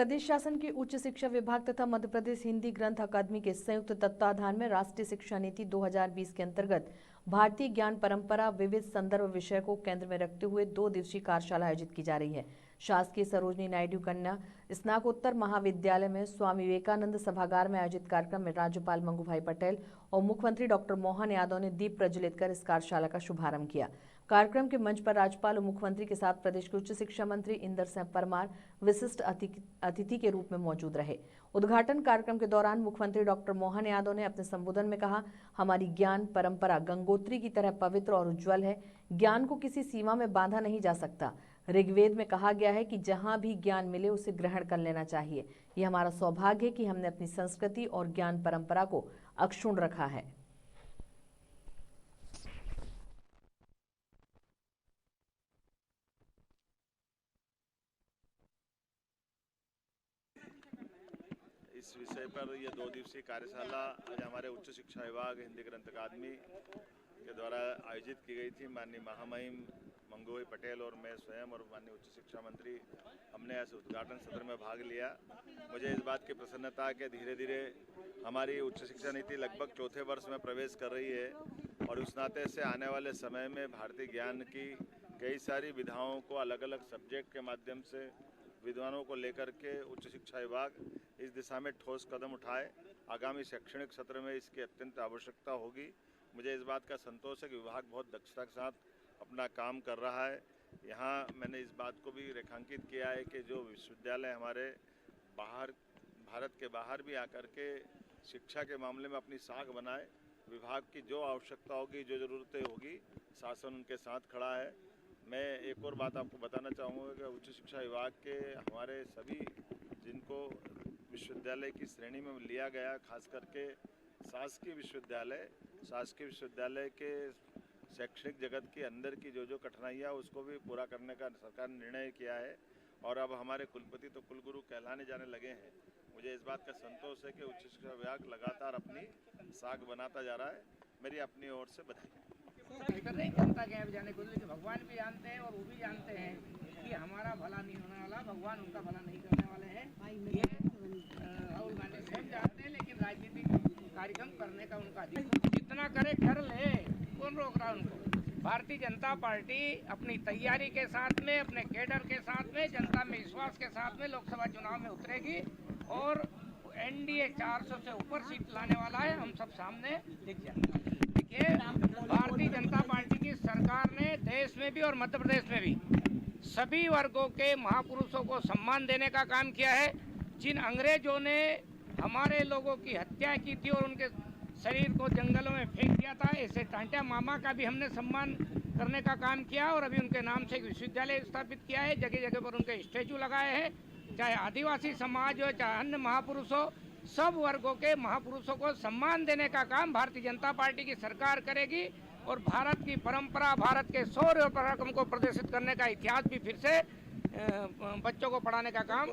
प्रदेश शासन के उच्च शिक्षा विभाग तथा मध्य प्रदेश हिंदी ग्रंथ अकादमी के संयुक्त तत्वाधान में राष्ट्रीय शिक्षा नीति 2020 के अंतर्गत भारतीय ज्ञान परंपरा विविध संदर्भ विषय को केंद्र में रखते हुए 2 दिवसीय कार्यशाला आयोजित की जा रही है। शासकीय सरोजनी नायडू कन्या स्नातकोत्तर महाविद्यालय में स्वामी विवेकानंद सभागार में आयोजित कार्यक्रम में राज्यपाल मंगूभाई पटेल और मुख्यमंत्री डॉक्टर मोहन यादव ने दीप प्रज्वलित कर इस कार्यशाला का शुभारंभ किया। कार्यक्रम के मंच पर राज्यपाल और मुख्यमंत्री के साथ प्रदेश के उच्च शिक्षा मंत्री इंदर सिंह परमार विशिष्ट अतिथि के रूप में मौजूद रहे। उद्घाटन कार्यक्रम के दौरान मुख्यमंत्री डॉक्टर मोहन यादव ने अपने संबोधन में कहा, हमारी ज्ञान परंपरा गंगोत्री की तरह पवित्र और उज्जवल है। ज्ञान को किसी सीमा में बांधा नहीं जा सकता। ऋग्वेद में कहा गया है कि जहां भी ज्ञान मिले उसे ग्रहण कर लेना चाहिए। यह हमारा सौभाग्य है कि हमने अपनी संस्कृति और ज्ञान परंपरा को अक्षुण्ण रखा है। इस विषय पर यह 2 दिवसीय कार्यशाला आज हमारे उच्च शिक्षा विभाग हिंदी ग्रंथ अकादमी के द्वारा आयोजित की गई थी। माननीय महामहिम मंगूभाई पटेल और मैं स्वयं और माननीय उच्च शिक्षा मंत्री हमने इस उद्घाटन सत्र में भाग लिया। मुझे इस बात की प्रसन्नता है कि धीरे धीरे हमारी उच्च शिक्षा नीति लगभग 4थे वर्ष में प्रवेश कर रही है और उस नाते से आने वाले समय में भारतीय ज्ञान की कई सारी विधाओं को अलग अलग सब्जेक्ट के माध्यम से विद्वानों को लेकर के उच्च शिक्षा विभाग इस दिशा में ठोस कदम उठाए। आगामी शैक्षणिक सत्र में इसकी अत्यंत आवश्यकता होगी। मुझे इस बात का संतोष है कि विभाग बहुत दक्षता के साथ अपना काम कर रहा है। यहाँ मैंने इस बात को भी रेखांकित किया है कि जो विश्वविद्यालय हमारे बाहर भारत के बाहर भी आकर के शिक्षा के मामले में अपनी साख बनाए, विभाग की जो आवश्यकता होगी, जो ज़रूरतें होगी, शासन उनके साथ खड़ा है। मैं एक और बात आपको बताना चाहूँगा कि उच्च शिक्षा विभाग के हमारे सभी जिनको विश्वविद्यालय की श्रेणी में लिया गया, खास करके शासकीय विश्वविद्यालय के शैक्षणिक जगत के अंदर की जो कठिनाइयाँ उसको भी पूरा करने का सरकार ने निर्णय किया है और अब हमारे कुलपति तो कुलगुरु कहलाने जाने लगे हैं। मुझे इस बात का संतोष है कि उच्च शिक्षा विभाग लगातार अपनी साख बनाता जा रहा है। मेरी अपनी ओर से बधाई। जनता के यहाँ जाने को, लेकिन भगवान भी जानते हैं और वो भी जानते हैं कि हमारा भला नहीं होने वाला, भगवान उनका भला नहीं करने वाले हैं। ये राहुल गांधी स्वयं जानते हैं, लेकिन राजनीतिक कार्यक्रम करने का उनका जितना करे कर ले, कौन रोक रहा है उनको। भारतीय जनता पार्टी अपनी तैयारी के साथ में, अपने कैडर के साथ में, जनता में विश्वास के साथ में लोकसभा चुनाव में उतरेगी और एनडीए 400 से ऊपर सीट लाने वाला है। हम सब सामने दिख जाएंगे। भारतीय जनता पार्टी की सरकार ने देश में भी और मध्य प्रदेश में भी सभी वर्गों के महापुरुषों को सम्मान देने का काम किया है। जिन अंग्रेजों ने हमारे लोगों की हत्या की थी और उनके शरीर को जंगलों में फेंक दिया था, ऐसे टांटिया मामा का भी हमने सम्मान करने का काम किया और अभी उनके नाम से एक विश्वविद्यालय स्थापित किया है। जगह जगह पर उनके स्टैचू लगाए हैं। चाहे आदिवासी समाज हो, चाहे अन्य महापुरुष हो, सब वर्गों के महापुरुषों को सम्मान देने का काम भारतीय जनता पार्टी की सरकार करेगी और भारत की परंपरा, भारत के शौर्य और पराक्रम को प्रदर्शित करने का इतिहास भी फिर से बच्चों को पढ़ाने का काम